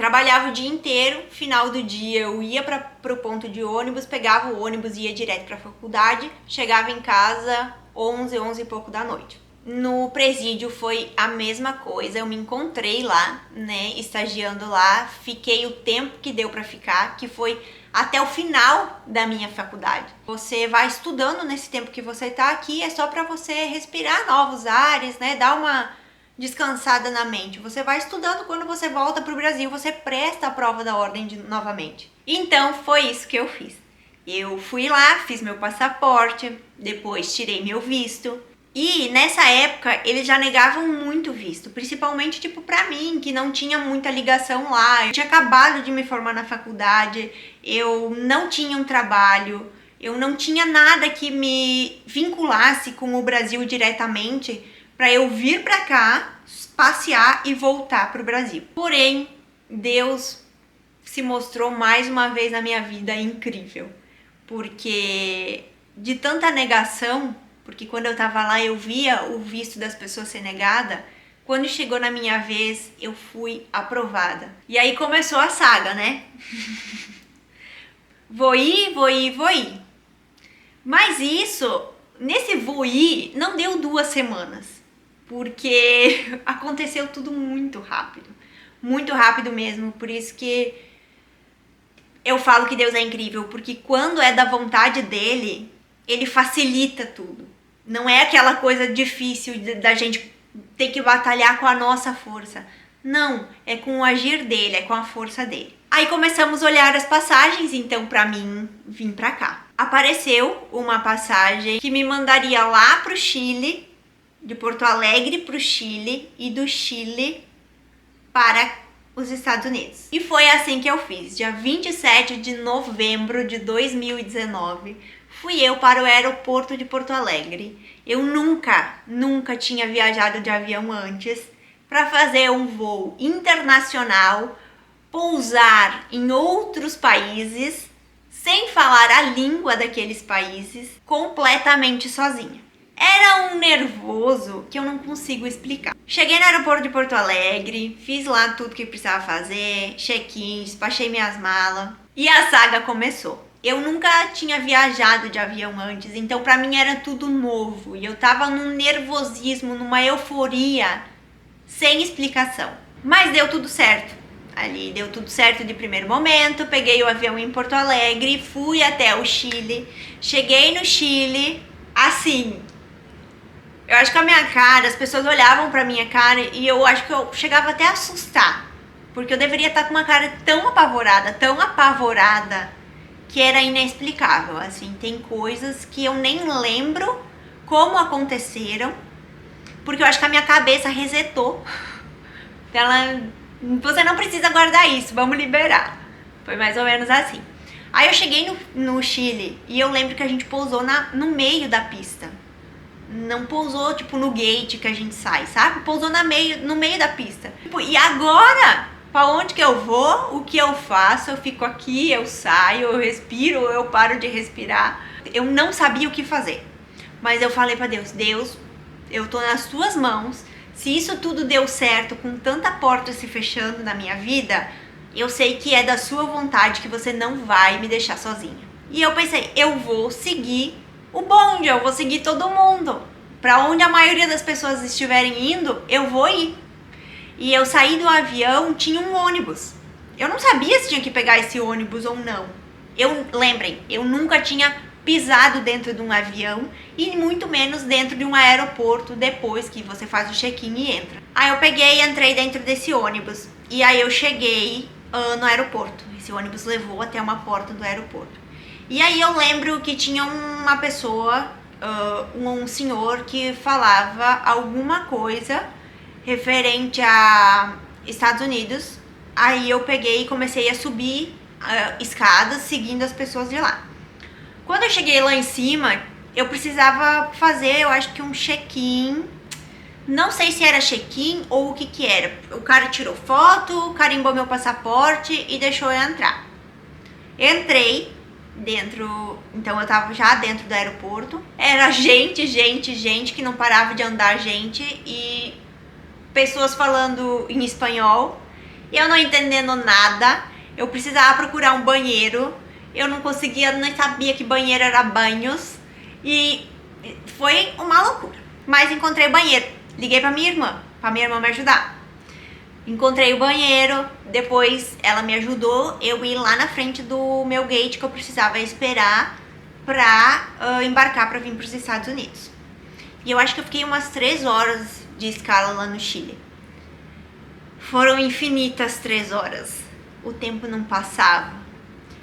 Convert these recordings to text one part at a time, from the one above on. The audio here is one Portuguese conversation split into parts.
Trabalhava o dia inteiro, final do dia eu ia para o ponto de ônibus, pegava o ônibus e ia direto para a faculdade, chegava em casa 11 e pouco da noite. No presídio foi a mesma coisa, eu me encontrei lá, né, estagiando lá, fiquei o tempo que deu para ficar, que foi até o final da minha faculdade. Você vai estudando nesse tempo que você tá aqui, é só para você respirar novos ares, né, dar uma descansada na mente. Você vai estudando, quando você volta pro Brasil, você presta a prova da ordem novamente. Então foi isso que eu fiz. Eu fui lá, fiz meu passaporte, depois tirei meu visto. E nessa época eles já negavam muito visto, principalmente tipo pra mim, que não tinha muita ligação lá. Eu tinha acabado de me formar na faculdade, eu não tinha um trabalho, eu não tinha nada que me vinculasse com o Brasil diretamente para eu vir para cá, passear e voltar pro Brasil. Porém, Deus se mostrou mais uma vez na minha vida incrível, porque de tanta negação, porque quando eu tava lá eu via o visto das pessoas ser negada, quando chegou na minha vez eu fui aprovada. E aí começou a saga, né? Vou ir. Mas isso, nesse vou ir, não deu 2 semanas. Porque aconteceu tudo muito rápido mesmo, por isso que eu falo que Deus é incrível, porque quando é da vontade dele, ele facilita tudo. Não é aquela coisa difícil da gente ter que batalhar com a nossa força. Não, é com o agir dele, é com a força dele. Aí começamos a olhar as passagens, então pra mim vim pra cá. Apareceu uma passagem que me mandaria lá pro Chile, de Porto Alegre para o Chile e do Chile para os Estados Unidos. E foi assim que eu fiz. Dia 27 de novembro de 2019, fui eu para o aeroporto de Porto Alegre. Eu nunca tinha viajado de avião antes para fazer um voo internacional, pousar em outros países, sem falar a língua daqueles países, completamente sozinha. Era um nervoso que eu não consigo explicar. Cheguei no aeroporto de Porto Alegre, fiz lá tudo que precisava fazer, check-in, despachei minhas malas e a saga começou. Eu nunca tinha viajado de avião antes, então pra mim era tudo novo e eu tava num nervosismo, numa euforia sem explicação. Mas deu tudo certo. Ali deu tudo certo de primeiro momento, peguei o avião em Porto Alegre, fui até o Chile, cheguei no Chile, assim, eu acho que a minha cara, as pessoas olhavam pra minha cara e eu acho que eu chegava até a assustar. Porque eu deveria estar com uma cara tão apavorada, que era inexplicável. Assim, tem coisas que eu nem lembro como aconteceram, porque eu acho que a minha cabeça resetou. Você não precisa guardar isso, vamos liberar. Foi mais ou menos assim. Aí eu cheguei no Chile e eu lembro que a gente pousou no meio da pista. Não pousou, tipo, no gate que a gente sai, sabe? Pousou no meio da pista. Tipo, e agora? Pra onde que eu vou? O que eu faço? Eu fico aqui, eu saio, eu respiro, eu paro de respirar. Eu não sabia o que fazer. Mas eu falei pra Deus, Deus, eu tô nas tuas mãos. Se isso tudo deu certo, com tanta porta se fechando na minha vida, eu sei que é da sua vontade, que você não vai me deixar sozinha. E eu pensei, eu vou seguir o bonde, eu vou seguir todo mundo. Pra onde a maioria das pessoas estiverem indo, eu vou ir. E eu saí do avião, tinha um ônibus. Eu não sabia se tinha que pegar esse ônibus ou não. Lembrem, eu nunca tinha pisado dentro de um avião e muito menos dentro de um aeroporto depois que você faz o check-in e entra. Aí eu peguei e entrei dentro desse ônibus. E aí eu cheguei no aeroporto. Esse ônibus levou até uma porta do aeroporto. E aí eu lembro que tinha uma pessoa, um senhor que falava alguma coisa referente a Estados Unidos. Aí eu peguei e comecei a subir escadas seguindo as pessoas de lá. Quando eu cheguei lá em cima, eu precisava fazer, eu acho que um check-in. Não sei se era check-in ou o que era. O cara tirou foto, carimbou meu passaporte e deixou eu entrar. Entrei dentro, então eu tava já dentro do aeroporto. Era gente que não parava de andar, gente, e pessoas falando em espanhol. eu não entendendo nada, eu precisava procurar um banheiro, eu não conseguia, nem sabia que banheiro era banhos, e foi uma loucura. Mas encontrei o banheiro, liguei pra minha irmã me ajudar. Encontrei o banheiro, depois ela me ajudou eu ir lá na frente do meu gate que eu precisava esperar pra embarcar pra vir pros Estados Unidos. E eu acho que eu fiquei umas 3 horas de escala lá no Chile. Foram infinitas 3 horas. O tempo não passava.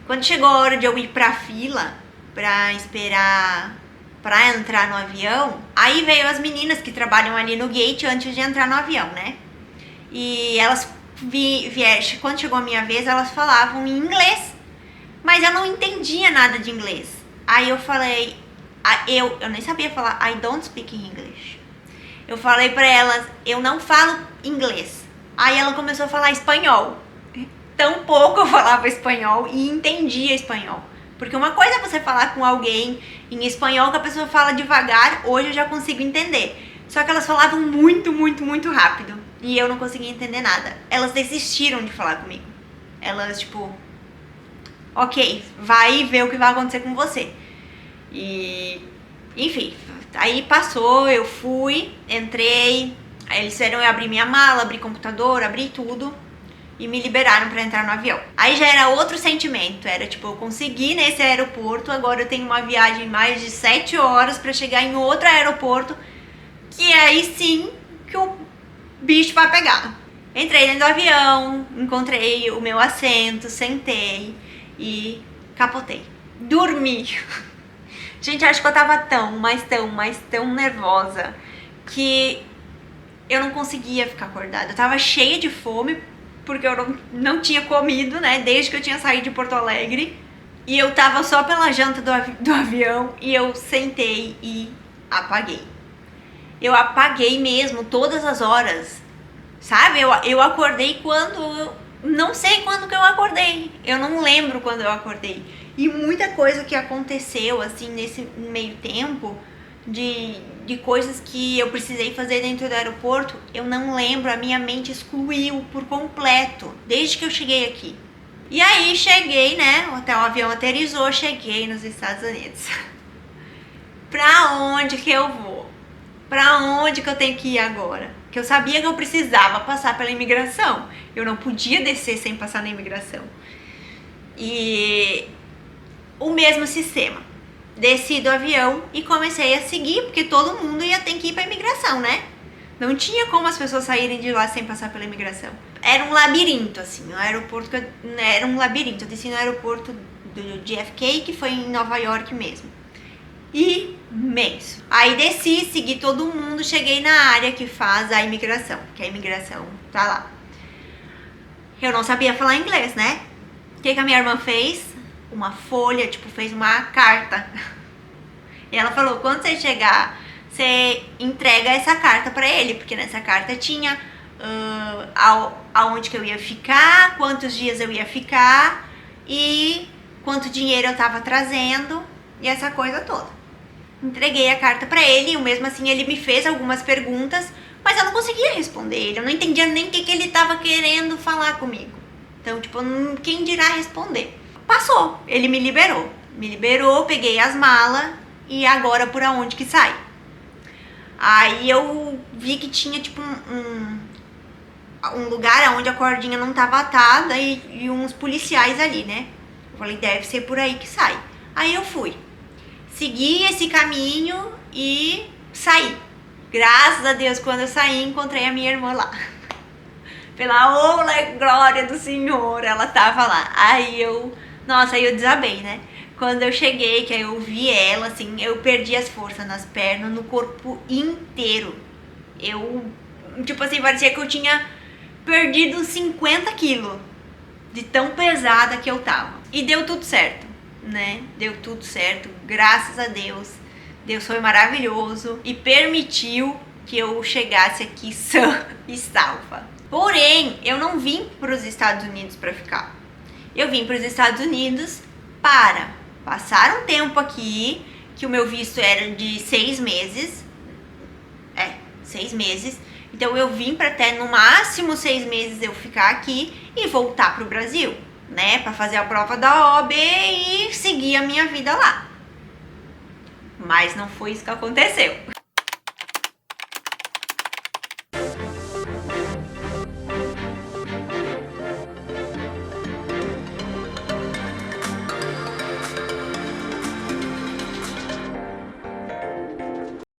Quando chegou a hora de eu ir pra fila pra esperar pra entrar no avião, aí veio as meninas que trabalham ali no gate antes de entrar no avião, né? E elas vieram, quando chegou a minha vez, elas falavam em inglês, mas eu não entendia nada de inglês. Aí eu falei, eu nem sabia falar I don't speak English. Eu falei pra elas, eu não falo inglês. Aí ela começou a falar espanhol. Tão pouco eu falava espanhol e entendia espanhol. Porque uma coisa é você falar com alguém em espanhol que a pessoa fala devagar, hoje eu já consigo entender. Só que elas falavam muito, muito, muito rápido. E eu não conseguia entender nada. Elas desistiram de falar comigo. Elas, tipo, ok, vai ver o que vai acontecer com você. E, enfim, aí passou, eu fui, entrei, aí eles fizeram eu abrir minha mala, abrir computador, abrir tudo e me liberaram pra entrar no avião. Aí já era outro sentimento, era tipo, eu consegui nesse aeroporto, agora eu tenho uma viagem mais de 7 horas pra chegar em outro aeroporto, que aí sim que o bicho vai pegar. Entrei dentro do avião, encontrei o meu assento, sentei e capotei. Dormi. Gente, acho que eu tava tão nervosa que eu não conseguia ficar acordada. Eu tava cheia de fome, porque eu não tinha comido, né, desde que eu tinha saído de Porto Alegre. E eu tava só pela janta do avião e eu sentei e apaguei. Eu apaguei mesmo todas as horas, sabe? Eu acordei quando... Não sei quando que eu acordei. Eu não lembro quando eu acordei. E muita coisa que aconteceu, assim, nesse meio tempo, de coisas que eu precisei fazer dentro do aeroporto, eu não lembro, a minha mente excluiu por completo, desde que eu cheguei aqui. E aí cheguei, né, até o avião aterrissou, cheguei nos Estados Unidos. Pra onde que eu vou? Pra onde que eu tenho que ir agora? Que eu sabia que eu precisava passar pela imigração. Eu não podia descer sem passar na imigração. E o mesmo sistema. Desci do avião e comecei a seguir, porque todo mundo ia ter que ir pra imigração, né? Não tinha como as pessoas saírem de lá sem passar pela imigração. Era um labirinto, assim, o aeroporto era um labirinto. Eu desci no aeroporto do JFK, que foi em Nova York mesmo. Imenso. Aí desci, segui todo mundo, cheguei na área que faz a imigração, que a imigração tá lá. Eu não sabia falar inglês, né? O que a minha irmã fez? Uma folha, tipo, fez uma carta. E ela falou, quando você chegar, você entrega essa carta pra ele, porque nessa carta tinha aonde que eu ia ficar, quantos dias eu ia ficar e quanto dinheiro eu tava trazendo e essa coisa toda. Entreguei a carta pra ele e mesmo assim ele me fez algumas perguntas, mas eu não conseguia responder ele, eu não entendia nem o que ele tava querendo falar comigo. Então, tipo, quem dirá responder? Passou, ele me liberou, peguei as malas e agora por aonde que sai? Aí eu vi que tinha tipo um lugar onde a cordinha não tava atada e uns policiais ali, né? Eu falei, deve ser por aí que sai. Aí eu fui. Segui esse caminho e saí. Graças a Deus, quando eu saí, encontrei a minha irmã lá. Pela glória do Senhor, ela tava lá. Aí eu desabei, né? Quando eu cheguei, que aí eu vi ela, assim, eu perdi as forças nas pernas, no corpo inteiro. Eu, tipo assim, parecia que eu tinha perdido 50 quilos de tão pesada que eu tava. E deu tudo certo, né? Deu tudo certo, graças a Deus. Deus foi maravilhoso e permitiu que eu chegasse aqui sã e salva. Porém, eu não vim para os Estados Unidos para ficar. Eu vim para os Estados Unidos para passar um tempo aqui, que o meu visto era de 6 meses. 6 meses. Então eu vim para até no máximo 6 meses eu ficar aqui e voltar pro Brasil, né, para fazer a prova da OAB e seguir a minha vida lá. Mas não foi isso que aconteceu.